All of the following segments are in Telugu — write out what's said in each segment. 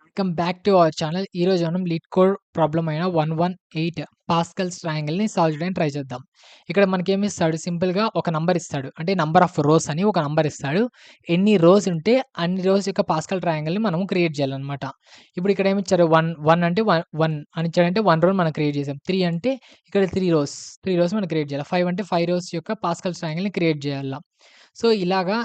Welcome back to our channel. ఈరోజు మనం లీడ్ కోడ్ ప్రాబ్లమ్ అయిన 118 పాస్కల్స్ ట్రయాంగిల్‌ని సాల్వ్ చేయడానికి ట్రై చేద్దాం. ఇక్కడ మనకేమి ఇస్తాడు, సింపుల్‌గా ఒక నంబర్ ఇస్తాడు. అంటే నంబర్ ఆఫ్ రోస్ అని ఒక నంబర్ ఇస్తాడు. ఎన్ని రోస్ ఉంటే అన్ని రోస్ యొక్క పాస్కల్ ట్రయాంగిల్‌ని మనము క్రియేట్ చేయాలనమాట. ఇప్పుడు ఇక్కడ ఏమి ఇచ్చారు, 1 అంటే 1 అని ఇచ్చాడంటే 1 రోని మనం క్రియేట్ చేసాం. 3 అంటే ఇక్కడ 3 రోస్ మనం క్రియేట్ చేయాలి. 5 అంటే 5 రోస్ యొక్క పాస్కల్ ట్రయాంగిల్‌ని క్రియేట్ చేయాల. సో, ఇలాగా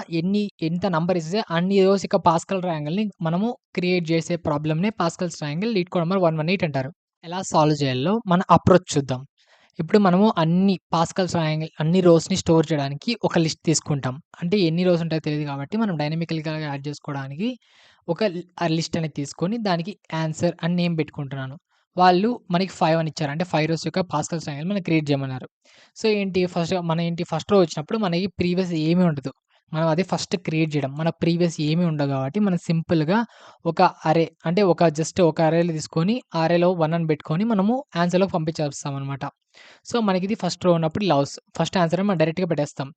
ఎంత నంబర్ ఇస్తే అన్ని రోస్ యొక్క పాస్కల్ ట్రయాంగిల్‌ని మనము క్రియేట్ చేసే ప్రాబ్లమ్‌నే Pascal's triangle LeetCode number 118 అంటారు. ఎలా సాల్వ్ చేయాలో మన అప్రోచ్ చూద్దాం. ఇప్పుడు మనము అన్ని పాస్కల్ ట్రయాంగిల్ అన్ని రోస్‌ని స్టోర్ చేయడానికి ఒక లిస్ట్ తీసుకుంటాం. అంటే ఎన్ని రోస్ ఉంటాయో తెలీదు కాబట్టి మనం డైనమికల్‌గా యాడ్ చేసుకోవడానికి ఒక లిస్ట్ అనేది తీసుకొని దానికి ఆన్సర్ అని నేమ్ పెట్టుకుంటున్నాను. వాళ్ళు మనకి 5 అని ఇచ్చారు. అంటే 5 రోస్ యొక్క పాస్కల్ ట్రయాంగిల్ మనకి క్రియేట్ చేయమన్నారు. సో, ఫస్ట్ రో వచ్చినప్పుడు మనకి ప్రీవియస్ ఏమీ ఉండదు. మనం అది ఫస్ట్ క్రియేట్ చేయడం. మన ప్రీవియస్ ఏమీ ఉండవు కాబట్టి మనం సింపుల్‌గా ఒక అరే అంటే జస్ట్ ఒక అరేలో తీసుకొని ఆ అరేలో 1 అని పెట్టుకొని మనము ఆన్సర్‌లోకి పంపించేస్తామనమాట. సో, మనకిది ఫస్ట్ రో ఉన్నప్పుడు ఇలా ఫస్ట్ ఆన్సర్ మనం డైరెక్ట్‌గా పెట్టేస్తాం.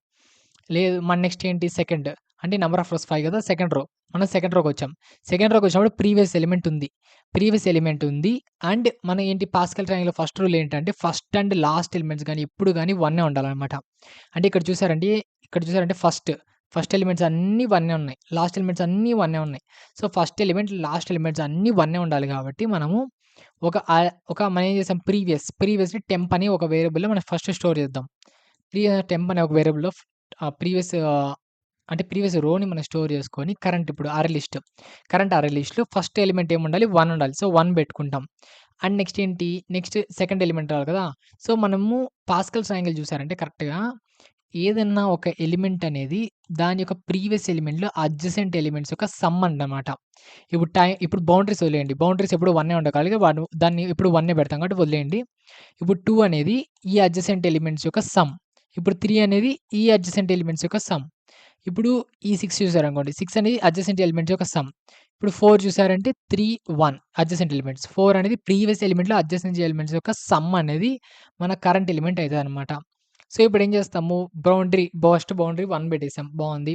లేదు మన నెక్స్ట్ ఏంటి సెకండ్ అంటే నంబర్ ఆఫ్ రోస్ 5 కదా! Second row. మనం సెకండ్ రోకొచ్చాం. సెకండ్ రోకొచ్చినప్పుడు ప్రీవియస్ ఎలిమెంట్ ఉంది. ప్రీవియస్ ఎలిమెంట్ ఉంది. అండ్ మన ఏంటి పాస్కల్ ట్రయాంగిల్‌లో ఫస్ట్ రూల్ ఏంటంటే ఫస్ట్ అండ్ లాస్ట్ ఎలిమెంట్స్ గాని ఎప్పుడు గాని 1 ఉండాలనమాట. అంటే ఇక్కడ చూసారంటే ఫస్ట్ ఎలిమెంట్స్ అన్నీ 1 ఉన్నాయి. లాస్ట్ ఎలిమెంట్స్ అన్నీ 1 ఉన్నాయి. So, first element, last elements అన్నీ 1 ఉండాలి కాబట్టి మనము మనం ఏం చేసాం, ప్రీవియస్‌ని టెంప్ అని ఒక వేరియబుల్‌లో మనం ఫస్ట్ స్టోర్ చేద్దాం. టెంప్ అనే ఒక వేరియబుల్‌లో ప్రీవియస్ ప్రీవియస్ రోని మనం స్టోర్ చేసుకొని ఇప్పుడు కరెంట్ అరే లిస్ట్‌లో ఫస్ట్ ఎలిమెంట్ ఏముండాలి, 1 ఉండాలి. సో, 1 పెట్టుకుంటాం. అండ్ నెక్స్ట్ సెకండ్ ఎలిమెంట్ రావాలి కదా! సో, మనము పాస్కల్ ట్రయాంగిల్ చూసారంటే కరెక్ట్‌గా ఏదన్నా ఒక ఎలిమెంట్ అనేది దాని యొక్క ప్రీవియస్ ఎలిమెంట్‌లో అడ్జసెంట్ ఎలిమెంట్స్ యొక్క సమ్ అన్నమాట. ఇప్పుడు బౌండరీస్ వదిలేయండి. బౌండరీస్ ఎప్పుడు 1 ఉండగలిగే దాన్ని ఎప్పుడు 1 పెడతాం కాబట్టి వదిలేయండి. ఇప్పుడు 2 అనేది ఈ అడ్జసెంట్ ఎలిమెంట్స్ యొక్క సమ్. ఇప్పుడు 3 అనేది ఈ అడ్జసెంట్ ఎలిమెంట్స్ యొక్క సమ్. ఇప్పుడు ఈ 6 చూసారనుకోండి. 6 అనేది అడ్జసెంట్ ఎలిమెంట్స్ యొక్క సమ్. ఇప్పుడు 4 చూసారంటే 3, 1 అడ్జసెంట్ ఎలిమెంట్స్. 4 అనేది ప్రీవియస్ ఎలిమెంట్‌లో అడ్జసెంట్ ఎలిమెంట్స్ యొక్క సమ్ అనేది మన కరెంట్ ఎలిమెంట్ అయితదనమాట. సో, ఇప్పుడేం చేస్తాము, ఫస్ట్ బౌండరీ 1 పెట్టేసాం. బావుంది.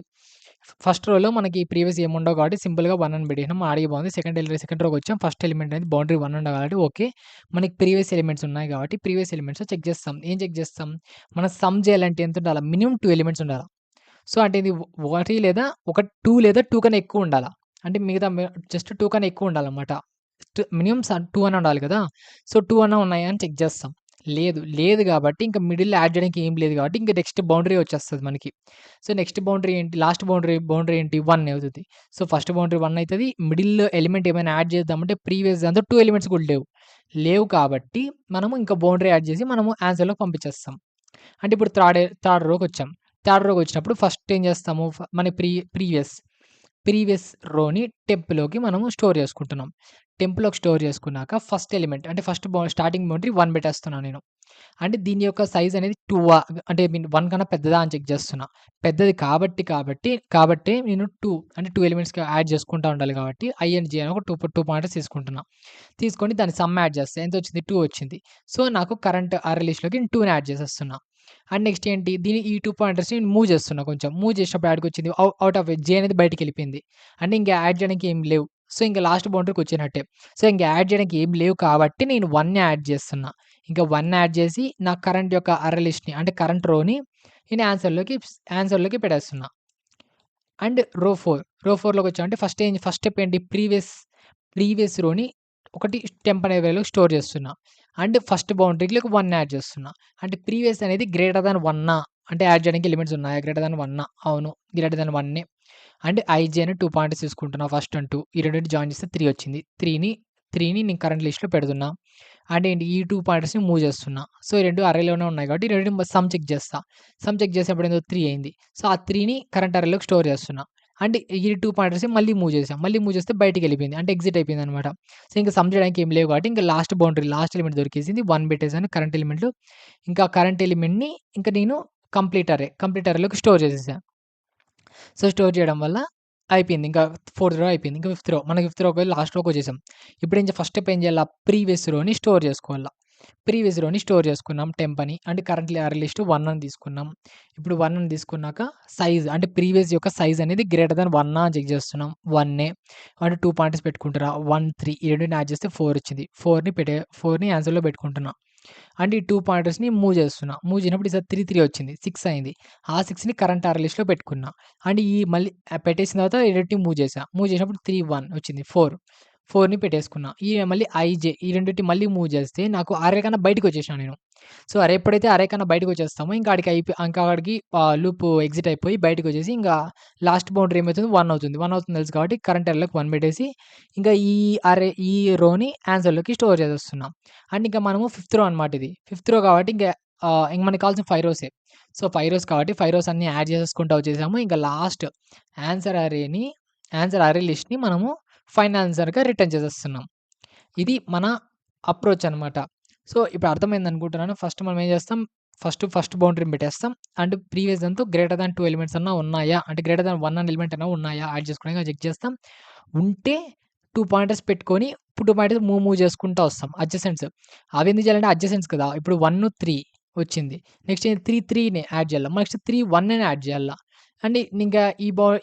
ఫస్ట్ రోలో మనకి ప్రీవియస్ ఏముండవు కాబట్టి సింపుల్‌గా 1 అని పెట్టేసాం. ఆడికి బావుంది. సెకండ్ రోకొచ్చాం. ఫస్ట్ ఎలిమెంట్ అనేది బౌండరీ 1 ఉండదు కాబట్టి ఓకే. మనకి ప్రీవియస్ ఎలిమెంట్స్ ఉన్నాయి కాబట్టి ప్రీవియస్ ఎలిమెంట్స్ చెక్ చేస్తాం. ఏం చెక్ చేస్తాం? మనం సమ్ చేయాలంటే ఎంత ఉండాల? మినిమమ్ 2 ఎలిమెంట్స్ ఉండాల. సో, అంటే ఇది 1 లేదా 2 లేదా 2 కన్నా ఎక్కువ ఉండాల. అంటే మిగతా జస్ట్ 2 కన్నా ఎక్కువ ఉండాలన్నమాట. మినిమమ్ 2 అన్నా ఉండాలి కదా! సో, 2 అన్నా ఉన్నాయా అని చెక్ చేస్తాం. లేదు కాబట్టి ఇంక మిడిల్‌లో యాడ్ చేయడానికి ఏం లేదు కాబట్టి ఇంక నెక్స్ట్ బౌండరీ వచ్చేస్తది మనకి. సో, నెక్స్ట్ బౌండరీ ఏంటి? లాస్ట్ బౌండరీ ఏంటి? 1 అవుతది. సో, ఫస్ట్ బౌండరీ 1 అయితది. మిడిల్‌లో ఎలిమెంట్ ఏమైనా యాడ్ చేద్దామంటే ప్రీవియస్ దాంతో 2 ఎలిమెంట్స్ కూడా లేవు కాబట్టి మనము ఇంకా బౌండరీ యాడ్ చేసి మనము ఆన్సర్‌లోకి పంపించేస్తాం. అంటే ఇప్పుడు థర్డ్ రోకొచ్చాం. థర్డ్ రోకొచ్చినప్పుడు ఫస్ట్ ఏం చేస్తాము, మన ప్రీవియస్ రోని టెంప్‌లోకి మనము స్టోర్ చేసుకుంటున్నాం. టెంప్‌లోకి స్టోర్ చేసుకున్నాక ఫస్ట్ ఎలిమెంట్ అంటే స్టార్టింగ్ బౌండరీ 1 పెట్టేస్తున్నాను నేను. అంటే దీని యొక్క సైజ్ అనేది 1 కన్నా పెద్దదా అని చెక్ చేస్తున్నా. పెద్దది కాబట్టే నేను 2 ఎలిమెంట్స్‌కి యాడ్ చేసుకుంటా ఉండాలి కాబట్టి ఐ అండ్ జే అని ఒక 2 పాయింటర్స్ తీసుకుంటున్నా. తీసుకొని దాన్ని సమ్ యాడ్ చేస్తే ఎంతొచ్చింది? 2 వచ్చింది. సో, నాకు కరెంట్ అరే లిస్ట్‌లోకి నేను 2ని యాడ్ చేసేస్తున్నా. అండ్ నెక్స్ట్ ఏంటి, ఈ 2 పాయింటర్స్‌ని నేను మూవ్ చేస్తున్నా కొంచెం. మూవ్ చేసినప్పుడు యాడికొచ్చింది, ఔట్ ఆఫ్ జే అనేది బయటికెళ్ళిపోయింది. అంటే ఇంక యాడ్ చేయడానికి ఏం లేవు. సో, ఇంక లాస్ట్ బౌండరీకొచ్చినట్టే. సో, ఇంక యాడ్ చేయడానికి ఏం లేవు కాబట్టి నేను 1 యాడ్ చేస్తున్నా. ఇంకా 1 యాడ్ చేసి నా కరెంట్ యొక్క అర్రే లిస్ట్‌ని అంటే కరెంట్ రోని నేను ఆన్సర్‌లోకి పెట్టేస్తున్నా. అండ్ రో 4లోకొచ్చామంటే ఫస్ట్ స్టెప్ ఏంటి, ప్రీవియస్ రోని ఒకటి టెంప్ అనే వేలో స్టోర్ చేస్తున్నా. అండ్ ఫస్ట్ బౌండరీకి 1 యాడ్ చేస్తున్నా. అంటే ప్రీవియస్ అనేది గ్రేటర్ థాన్ 1 అంటే యాడ్ చేయడానికి లిమిట్స్ ఉన్నాయా? గ్రేటర్ థాన్ 1 అవును. గ్రేటర్ థాన్ 1 అంటే ఐజే అని 2 పాయింటర్స్ తీసుకుంటున్నా. ఫస్ట్ అండ్ 2 ఈ రెండిటిని జాయిన్ చేస్తే 3 వచ్చింది. 3ని నేను కరెంట్ లిస్ట్‌లో పెడుతున్నా. అంటే ఏంటి, ఈ 2 పాయింటర్స్‌ని మూవ్ చేస్తున్నా. సో, ఈ 2 అరేలోనే ఉన్నాయి కాబట్టి ఈ రెండిటిని సమ్ చెక్ చేస్తా. సమ్ చెక్ చేసినప్పుడు ఏందో 3 అయింది. సో, ఆ 3ని కరెంట్ అరేలోకి స్టోర్ చేస్తున్నా. అంటే ఈ 2 పాయింటర్స్‌ని మళ్ళీ మూవ్ చేసాం. మళ్ళీ మూవ్ చేస్తే బయటికెళ్ళిపోయింది. అంటే ఎగ్జిట్ అయిపోయిందనమాట. సో, ఇంక సమ్ చేయడానికి ఏం లేవు కాబట్టి ఇంక లాస్ట్ ఎలిమెంట్ దొరికేసింది. 1 పెట్టేసాను కరెంట్ ఎలిమెంట్‌లో. ఇంకా కరెంట్ ఎలిమెంట్‌ని ఇంక నేను కంప్లీట్ అరేలోకి స్టోర్ చేసేసా. సో, స్టోర్ చేయడం వల్ల అయిపోయింది. ఇంకా ఫోర్త్ రో అయిపోయింది. ఇంకా ఫిఫ్త్ రో. మన ఫిఫ్త్ రోకి లాస్ట్ రోకొచ్చేసాం. ఇప్పుడేం ఫస్ట్ స్టెప్ ఏం చేయాలా? ప్రీవియస్ రోని స్టోర్ చేసుకోవాల. ప్రీవియస్ రోని స్టోర్ చేసుకున్నాం టెంప్ అని. అంటే కరెంట్‌లీ అర్రే లిస్ట్ 1 అని తీసుకున్నాం. ఇప్పుడు 1 అని తీసుకున్నాక సైజ్ అంటే ప్రీవియస్ యొక్క సైజ్ అనేది గ్రేటర్ థాన్ 1 అని చెక్ చేస్తున్నాం. 1 అంటే 2 పాయింటర్స్ పెట్టుకుంటారా 1, 3 ఈ రెండిటిని యాడ్ చేస్తే 4 వచ్చింది. 4ని ఆన్సర్‌లో పెట్టుకుంటున్నా. అంటే ఈ 2 పాయింటర్స్‌ని మూవ్ చేస్తున్నా. మూవ్ చేసినప్పుడు ఈసారి 3, 3 వచ్చింది. 6 అయింది. ఆ 6ని కరెంట్ అర్రే లిస్ట్‌లో పెట్టుకున్నా. అండ్ ఈ మళ్ళీ పెట్టేసిన తర్వాత ఈ రెండిటిని మూవ్ చేశా. మూవ్ చేసినప్పుడు 3, 1 వచ్చింది. 4ని పెట్టేసుకున్నా. ఈ మళ్ళీ ఐజే ఈ రెండిటిని మళ్ళీ మూవ్ చేస్తే నాకు అర్రే కన్నా బయటికొచ్చేసినా నేను. సో, అరే ఎప్పుడైతే అరే కన్నా బయటకొచ్చేస్తామో ఇంకా ఆడికి లూప్ ఎగ్జిట్ అయిపోయి బయటకొచ్చేసి ఇంకా లాస్ట్ బౌండరీ ఏమైతుంది 1 అవుతుంది. 1 అవుతుంది తెలుసు కాబట్టి కరెంట్ అర్రేలోకి 1 పెట్టేసి ఇంకా ఈ రోని ఆన్సర్‌లోకి స్టోర్ చేసేస్తున్నాం. అండ్ ఇంకా మనము ఫిఫ్త్ రో అనమాట ఇది. ఫిఫ్త్ రో కాబట్టి ఇంక మనకు కావాల్సిన 5 రోసే. సో, 5 రోస్ కాబట్టి 5 రోస్ అన్నీ యాడ్ చేసేసుకుంటా వచ్చేసాము. ఇంకా లాస్ట్ ఆన్సర్ అరేని ఆన్సర్ అరే లిస్ట్‌ని మనము ఫైనల్ ఆన్సర్‌గా రిటర్న్ చేసేస్తున్నాం. ఇది మన అప్రోచ్ అనమాట. సో, ఇప్పుడు అర్థమైందనుకుంటున్నాను. ఫస్ట్ మనం ఏం చేస్తాం, ఫస్ట్ బౌండరీని పెట్టేస్తాం. అండ్ ప్రీవియస్ దాంతో గ్రేటర్ థాన్ 2 ఎలిమెంట్స్ అన్నా ఉన్నాయా? అంటే గ్రేటర్ థాన్ 1 అనే ఎలిమెంట్ అన్నా ఉన్నాయా? యాడ్ చేసుకోవడానికి చెక్ చేస్తాం. ఉంటే 2 పాయింటర్స్ పెట్టుకొని 2 పాయింటర్స్ మూవ్ చేసుకుంటా వస్తాం. అడ్జసెంట్స్. అవెందుకు చేయాలంటే అడ్జసెంట్స్ కదా! ఇప్పుడు 1, 3 వచ్చింది. నెక్స్ట్ 3ని యాడ్ చేయాల. నెక్స్ట్ 3, 1ని యాడ్ చేయాల. అండ్ ఇంకా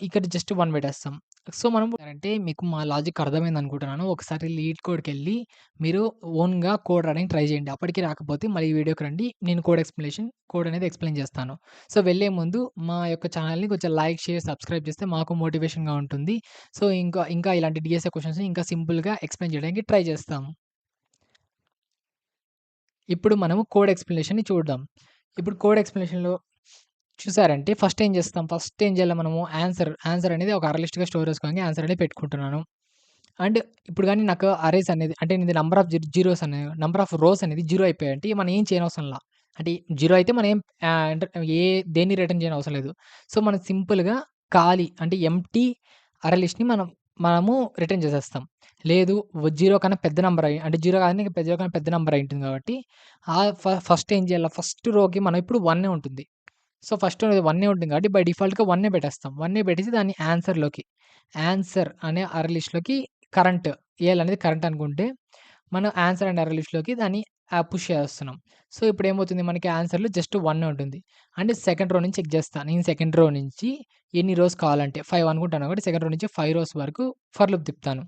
ఇక్కడ జస్ట్ 1 పెట్టేస్తాం. సో, మనం అంటే మీకు మా లాజిక్ అర్థమైందనుకుంటున్నాను. ఒకసారి లీడ్ కోడ్‌కెళ్ళి మీరు ఓన్‌గా కోడ్ రాయడానికి ట్రై చేయండి. అప్పటికి రాకపోతే మళ్ళీ ఈ వీడియోకి రండి. నేను కోడ్ అనేది ఎక్స్‌ప్లెయిన్ చేస్తాను. సో, వెళ్ళే ముందు మా యొక్క ఛానెల్‌ని కొంచెం లైక్, షేర్, సబ్స్క్రైబ్ చేస్తే మాకు మోటివేషన్‌గా ఉంటుంది. సో, ఇంకా ఇలాంటి డీఎస్ఏ క్వెషన్స్‌ని ఇంకా సింపుల్‌గా ఎక్స్‌ప్లెయిన్ చేయడానికి ట్రై చేస్తాము. ఇప్పుడు మనము కోడ్ ఎక్స్‌ప్లనేషన్‌ని చూద్దాం. ఇప్పుడు కోడ్ ఎక్స్‌ప్లనేషన్‌లో చూసారంటే ఫస్ట్ ఏం చేయాలి మనము ఆన్సర్ అనేది ఒక అర్రే లిస్ట్‌గా స్టోర్ చేసుకోవడానికి ఆన్సర్ అనేది పెట్టుకుంటున్నాను. అండ్ ఇప్పుడు గాని నాకు అరేస్ అనేది అంటే ఇది నంబర్ ఆఫ్ జీరోస్ అనే నంబర్ ఆఫ్ రోస్ అనేది 0 అయిపోయాయంటే మనం ఏం చేయనవసరంలా. అంటే 0 అయితే మనం ఏం అంటే దేన్ని రిటర్న్ చేయనవసరం లేదు. సో, మనం సింపుల్‌గా ఖాళీ అంటే ఎంప్టీ అరే లిస్ట్‌ని మనము రిటర్న్ చేసేస్తాం. లేదు 0 కన్నా పెద్ద నంబర్ అంటే 0 కాదని 0 కన్నా పెద్ద నంబర్ అయ్యుంటుంది కాబట్టి ఫస్ట్ ఏం చేయాలి ఫస్ట్ రోకి మనం ఇప్పుడు 1 ఉంటుంది. సో, ఫస్ట్ అనేది 1 ఉంటుంది కాబట్టి బై డిఫాల్ట్‌గా 1 పెట్టేస్తాం. 1 పెట్టేసి దాన్ని ఆన్సర్ అనే అరే లిస్ట్‌లోకి కరెంట్ ఏల్ అనేది కరెంట్ అనుకుంటే, మనం ఆన్సర్ అండ్ అరే లిస్ట్‌లోకి దాన్ని పుష్ చేసేస్తున్నాం. సో, ఇప్పుడేమవుతుంది మనకి ఆన్సర్‌లో జస్ట్ 1 ఉంటుంది. అంటే సెకండ్ రో నుంచి చెక్ చేస్తా. నేను సెకండ్ రో నుంచి ఎన్ని రోస్ కావాలంటే 5 అనుకుంటాను కాబట్టి సెకండ్ రో నుంచి 5 రోస్ వరకు ఫర్ లూప్ తిప్పుతాను.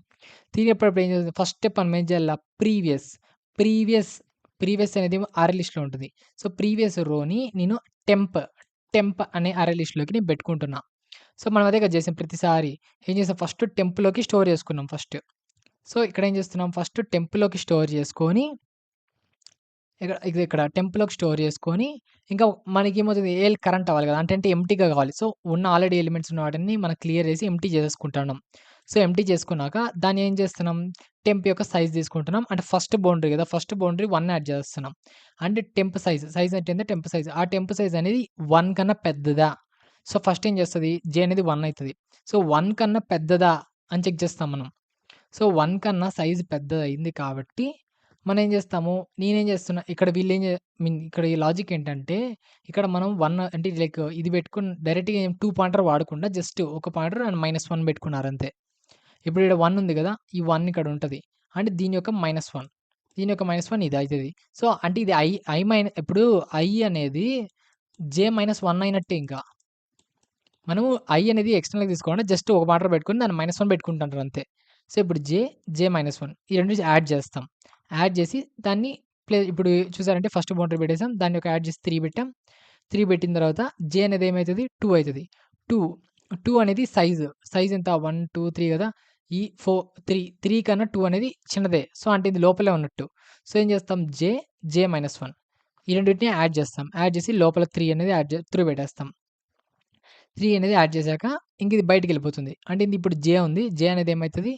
తిరిగేటప్పుడు ఏం చేస్తుంది ఫస్ట్ స్టెప్ మనం ఏం చేయాల ప్రీవియస్ ప్రీవియస్ అనేది అరే లిస్ట్‌లో ఉంటుంది. సో, ప్రీవియస్ రోని నేను టెంప్, టెంప్ అనే అరే లిస్ట్‌లోకి నేను పెట్టుకుంటున్నా. సో, మనం అదే కదా చేసాం ప్రతిసారి. ఏం చేసాం ఫస్ట్ టెంప్‌లోకి స్టోర్ చేసుకున్నాం ఫస్ట్. సో, ఇక్కడ ఏం చేస్తున్నాం ఫస్ట్ టెంప్‌లోకి స్టోర్ చేసుకొని ఇక్కడ టెంప్‌లోకి స్టోర్ చేసుకొని ఇంకా మనకేమవుతుంది కరెంట్ అవ్వాలి కదా! అంటే ఎంప్టీగా కావాలి. సో, ఉన్న ఆల్రెడీ ఎలిమెంట్స్ ఉన్న వాటిని మనం క్లియర్ చేసి ఎంప్టీ చేసేసుకుంటున్నాం. సో, ఎంప్టీ చేసుకున్నాక దాన్ని ఏం చేస్తున్నాం టెంప్ యొక్క సైజ్ తీసుకుంటున్నాం. అంటే ఫస్ట్ బౌండరీ కదా! ఫస్ట్ బౌండరీ 1 యాడ్ చేస్తున్నాం. అంటే సైజ్ అంటే ఏంది టెంప్ సైజ్. ఆ టెంప్ సైజ్ అనేది 1 కన్నా పెద్దదా? సో, ఫస్ట్ ఏం చేస్తది జే అనేది 1 అయితది. సో, 1 కన్నా పెద్దదా అని చెక్ చేస్తాం మనం. సో, 1 కన్నా సైజ్ పెద్దదయింది కాబట్టి, మనం ఏం చేస్తాము, నేనేం చేస్తున్నా ఇక్కడ వీళ్ళేం జే మీన్ ఇక్కడ ఈ లాజిక్ ఏంటంటే, ఇక్కడ మనం 1 అంటే లైక్ ఇది పెట్టుకొని డైరెక్ట్‌గా 2 పాయింటర్ వాడకుండా జస్ట్ ఒక పాయింటర్ అండ్ -1 పెట్టుకున్నారంతే. ఇప్పుడు ఈడ 1 ఉంది గదా! ఈ 1 ఇక్కడ ఉంటది. అంటే దీని యొక్క -1 దీని యొక్క -1 ఇది అయితది. సో, అంటే ఇది ఇప్పుడు i అనేది j-1 అయినట్టే ఇంకా. మనము ఐ అనేది ఎక్స్టర్నల్‌గా తీసుకోకుండా జస్ట్ ఒక పాయింటర్ పెట్టుకొని దాన్ని -1 పెట్టుకుంటుంటారు అంతే. సో, ఇప్పుడు జే-1 ఈ 2 యాడ్ చేస్తాం. యాడ్ చేసి దాన్ని ఇప్పుడు చూసారంటే ఫస్ట్ బౌండరీ పెట్టేసాం. దాన్ని ఒక యాడ్ చేసి 3 పెట్టాం. 3 పెట్టిన తర్వాత జే అనేది ఏమైతది 2 అయితది. 2, 2 అనేది సైజ్ ఎంత 1, 2, 3 కదా! ఈ 3 కన్నా 2 అనేది చిన్నదే. సో, అంటే ఇది లోపలే ఉన్నట్టు. సో, ఏం చేస్తాం జే-1 ఈ రెండిటిని యాడ్ చేస్తాం. యాడ్ చేసి లోపల 3 అనేది 3 పెట్టేస్తాం. 3 అనేది యాడ్ చేశాక ఇంక ఇది బయటికెళ్ళిపోతుంది. అంటే ఇది ఇప్పుడు జే ఉంది. జే అనేది ఏమైతది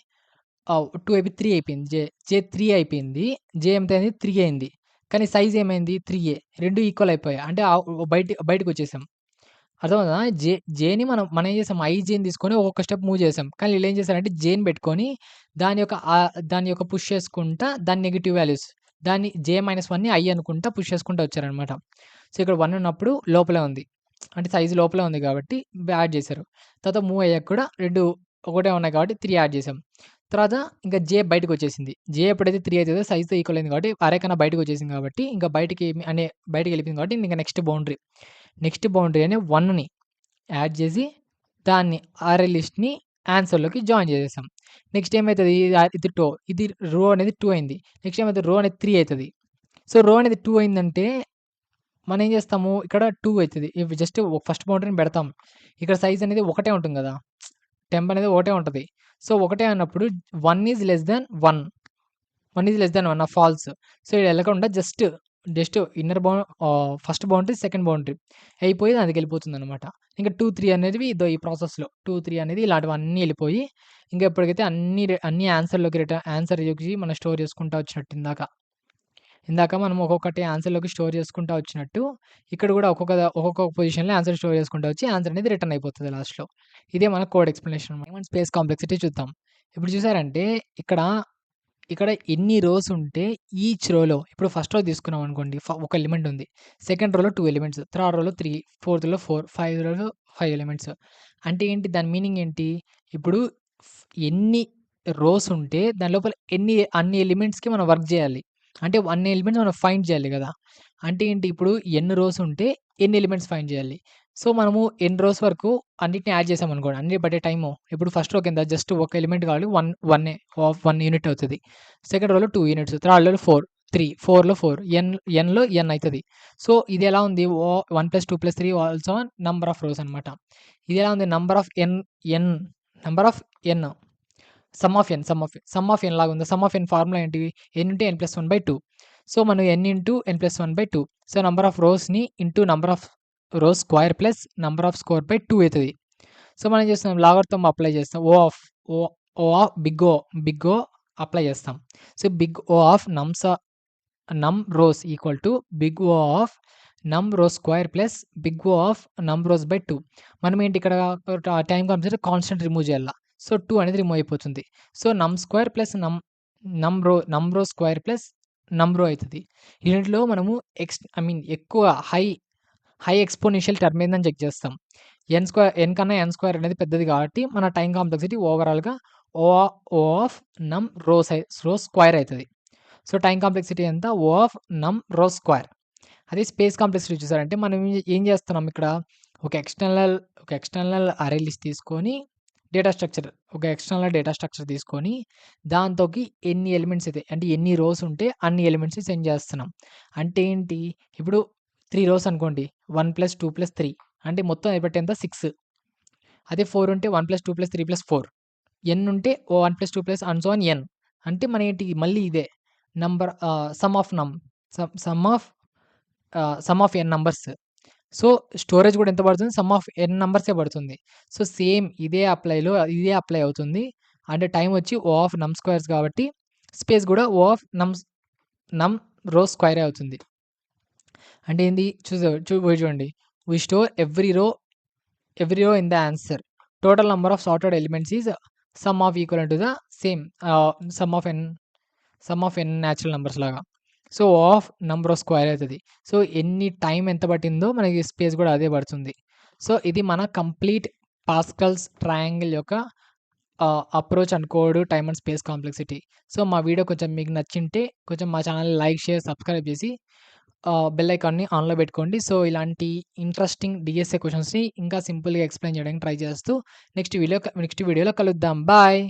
2 అయిపోయి 3 అయిపోయింది. జే 3 అయిపోయింది. జే ఎంత అయింది 3 అయింది. కానీ సైజ్ ఏమైంది 3 2 ఈక్వల్ అయిపోయాయి. అంటే బయటికొచ్చేసాం. అర్థమవుతుందా? జేని మనం ఏం చేసాం ఐజేని తీసుకొని ఒక్కొక్క స్టెప్ మూవ్ చేసాం. కానీ ఈళ్ళేం చేశారంటే జేని పెట్టుకొని దాని యొక్క పుష్ చేసుకుంటా దాని నెగెటివ్ వాల్యూస్ దాన్ని జే-1ని ఐ అనుకుంటా పుష్ చేసుకుంటా వచ్చారనమాట. సో, ఇక్కడ 1 ఉన్నప్పుడు లోపలే ఉంది. అంటే సైజ్ లోపలే ఉంది కాబట్టి యాడ్ చేశారు. తర్వాత మూవ్ అయ్యాక కూడా 2 ఒకటే ఉన్నాయి కాబట్టి 3 యాడ్ చేసాం. తర్వాత ఇంకా జే బయటకొచ్చేసింది. జే ఎప్పుడైతే 3 అయితదో సైజ్‌తో ఈక్వల్ అయింది కాబట్టి అరే కన్నా బయటకొచ్చేసింది కాబట్టి ఇంకా బయటికెళ్ళిపోయింది కాబట్టి ఇంక నెక్స్ట్ బౌండరీ. నెక్స్ట్ బౌండరీ అనే 1ని యాడ్ చేసి దాన్ని అరే లిస్ట్‌ని ఆన్సర్‌లోకి జాయిన్ చేసేసాం. నెక్స్ట్ ఏమైతది ఇది రో అనేది 2 అయింది. నెక్స్ట్ ఏమైతది రో అనేది 3 అయితది. సో, రో అనేది 2 అయిందంటే మనం ఏం చేస్తాము ఇక్కడ 2 అయితది. ఇవి జస్ట్ ఫస్ట్ బౌండరీని పెడతాం. ఇక్కడ సైజ్ అనేది ఒకటే ఉంటుంది గదా! టెంప్ అనేది ఒకటే ఉంటది. సో, ఒకటే అన్నప్పుడు 1 is less than 1. 1 is less than 1 false. So, ఇది ఎళ్ళకుండా just first boundary, second boundary అయిపోయి దానికెళ్ళిపోతుందనమాట. ఇంకా 2, 3 అనేవి ఇదో ఈ ప్రాసెస్‌లో 2, 3 అనేది ఇలాంటివన్నీ ఎళ్ళిపోయి ఇంక ఎప్పటికైతే అన్నీ ఆన్సర్‌లోకి మనం స్టోర్ చేసుకుంటా వచ్చినట్టు ఇందాక మనం ఒక్కొక్కటి ఆన్సర్‌లోకి స్టోర్ చేసుకుంటా వచ్చినట్టు, ఇక్కడ గూడా ఒక్కొక్క పొజిషన్‌లో ఆన్సర్ స్టోర్ చేసుకుంటా వచ్చి ఆన్సర్ అనేది రిటర్న్ అయిపోతది లాస్ట్‌లో. ఇదే మన కోడ్ ఎక్స్‌ప్లనేషన్ అనమాట. స్పేస్ కాంప్లెక్సిటీ చూద్దాం. ఇప్పుడు చూసారంటే ఇక్కడ ఎన్ని రోస్ ఉంటే ఈచ్ రోలో ఇప్పుడు ఫస్ట్ రో తీసుకున్నాం అనుకోండి. ఒక ఎలిమెంట్ ఉంది. సెకండ్ రోలో 2 ఎలిమెంట్స్, థర్డ్ రోలో 3, ఫోర్త్‌లో 4, 5 రోలో 5 ఎలిమెంట్స్. అంటే ఏంటి? దాని మీనింగ్ ఏంటి? ఇప్పుడు ఎన్ని రోస్ ఉంటే దాని లోపల అన్ని ఎలిమెంట్స్‌కి మనం వర్క్ జేయాలి. అంటే అన్ని ఎలిమెంట్స్ మనం ఫైండ్ జేయాలి గదా! అంటే ఏంటి? ఇప్పుడు ఎన్ని రోస్ ఉంటే ఎన్ని ఎలిమెంట్స్ ఫైండ్ జేయాలి. సో, మనము ఎన్ని రోస్ వరకు అన్నిటిని యాడ్ చేసామనుకోండి. అన్ని బట్టే టైము ఇప్పుడు ఫస్ట్ రో కింద జస్ట్ ఒక ఎలిమెంట్ కావాలి. 1 యూనిట్ అవుతది. సెకండ్ రోలో 2 యూనిట్స్, థర్డ్ రోలో 4, 3, 4లో 4, ఎన్‌లో ఎన్ అయితది. సో, ఇది ఎలా ఉంది? 1 + 2 + 3 ఆల్సో నంబర్ ఆఫ్ రోస్ అనమాట. ఇది ఎలా ఉంది? Number of n. Sum of n లాగా ఉంది. సమ్ ఆఫ్ ఎన్ ఫార్ములా ఏంటి? n × n+1/2. సో, మనం n × n+1/2. So, number of రోస్‌ని into number of rows square plus number of square by 2 అయితది. సో, మనం ఏం చేస్తున్నాం లాగరిథమ్ అప్లై చేస్తాం. బిగ్ O అప్లై చేస్తాం. So, big O of num rows equal to big O of num rows square plus big O of num rose by 2. మనం ఏంటి ఇక్కడ టైమ్ కాన్స్టెంట్ రిమూవ్ చేయాల. సో, 2 అనేది రిమూవ్ అయిపోతుంది. సో, నమ్ స్క్వేర్ ప్లస్ నమ్ రో స్క్వేర్ ప్లస్ నమ్ రో అయితది. దీంట్లో మనము ఎక్కువ హై ఎక్స్‌పోనెన్షియల్ టర్మ్ ఏందని చెక్ చేస్తాం. ఎన్ కన్నా ఎన్ స్క్వేర్ అనేది పెద్దది కాబట్టి మన టైమ్ కాంప్లెక్సిటీ ఓవరాల్‌గా ఓ ఓ ఆఫ్ నమ్ రో స్క్వేర్ అయితది. సో, టైమ్ కాంప్లెక్సిటీ ఎంత? ఓ ఆఫ్ నమ్ రో స్క్వేర్. అదే స్పేస్ కాంప్లెక్సిటీ చూసారంటే మనం ఏం చేస్తున్నాం ఇక్కడ ఒక ఎక్స్టర్నల్ అరే లిస్ట్ తీసుకొని ఎక్స్టర్నల్ డేటా స్ట్రక్చర్ తీసుకొని దాంతోకి ఎన్ని ఎలిమెంట్స్ అయితే అంటే ఎన్ని రోస్ ఉంటే అన్ని ఎలిమెంట్స్ సెండ్ చేస్తున్నాం. అంటే ఏంటి? ఇప్పుడు 3 రోస్ అనుకోండి. 1 + 2 + 3 అంటే మొత్తం అయిపోతే ఎంత 6. అదే 4 ఉంటే 1 + 2 + 3 + 4. ఎన్ ఉంటే 1 + 2 + అండ్ సో ఆన్ ఎన్. అంటే మన ఏంటి మళ్ళీ ఇదే sum of num sum of sum of n numbers. So, storage గూడా ఎంత పడుతుంది? సమ్ ఆఫ్ ఎన్ నంబర్సే పడుతుంది. సో, సేమ్ ఇదే అప్లై అవుతుంది. అంటే టైమ్ వచ్చి ఓ ఆఫ్ నమ్ స్క్వేర్స్ కాబట్టి స్పేస్ గూడా ఓ ఆఫ్ నమ్ రో స్క్వేరే అవుతుంది. అంటే ఏంది? చూడండి. We store every row in the answer. Total number of sorted elements is sum of equivalent to the same sum of n natural numbers లాగా. So, O of number of square అయితది. సో, టైమ్ ఎంత పట్టిందో మనకి స్పేస్ గూడా అదే పడుతుంది. సో, ఇది మన కంప్లీట్ పాస్కల్స్ ట్రయాంగిల్ యొక్క approach and code time and space complexity. So, మా వీడియో కొంచెం మీకు నచ్చింటే కొంచెం మా ఛానెల్‌ని లైక్, షేర్, సబ్స్క్రైబ్ చేసి బెల్ ఐకాన్‌ని ఆన్‌లో పెట్టుకోండి. సో, ఇలాంటి ఇంట్రెస్టింగ్ డీఎస్ఏ క్వెషన్స్‌ని ఇంకా సింపుల్‌గా ఎక్స్‌ప్లెయిన్ చేయడానికి ట్రై చేస్తూ నెక్స్ట్ వీడియోలో కలుద్దాం. బాయ్.